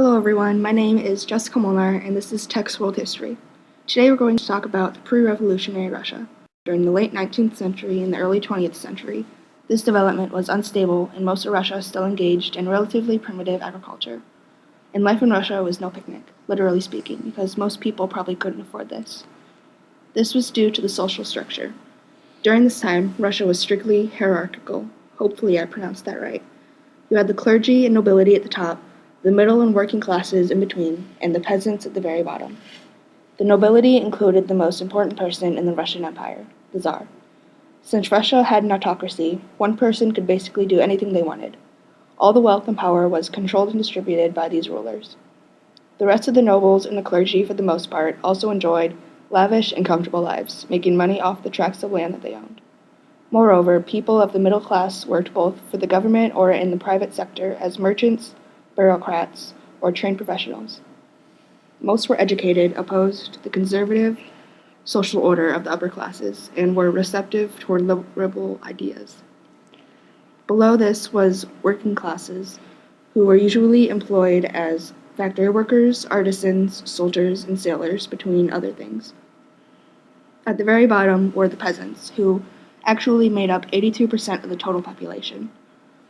Hello everyone, my name is Jessica Molnar and this is Text World History. Today we're going to talk about the pre-revolutionary Russia. During the late 19th century and the early 20th century, this development was unstable and most of Russia still engaged in relatively primitive agriculture. And life in Russia was no picnic, literally speaking, because most people probably couldn't afford this. This was due to the social structure. During this time, Russia was strictly hierarchical. Hopefully I pronounced that right. You had the clergy and nobility at the top, the middle and working classes in between, and the peasants at the very bottom. The nobility included the most important person in the Russian Empire, the Tsar. Since Russia had an autocracy, one person could basically do anything they wanted. All the wealth and power was controlled and distributed by these rulers. The rest of the nobles and the clergy, for the most part, also enjoyed lavish and comfortable lives, making money off the tracts of land that they owned. Moreover, people of the middle class worked both for the government or in the private sector as merchants, bureaucrats, or trained professionals. Most were educated, opposed the conservative social order of the upper classes, and were receptive toward liberal ideas. Below this was working classes, who were usually employed as factory workers, artisans, soldiers, and sailors, between other things. At the very bottom were the peasants, who actually made up 82% of the total population.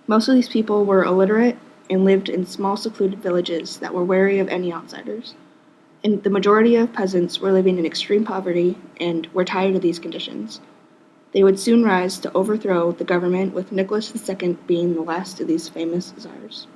Most of these people were illiterate and lived in small secluded villages that were wary of any outsiders. And the majority of peasants were living in extreme poverty and were tired of these conditions. They would soon rise to overthrow the government, with Nicholas II being the last of these famous czars.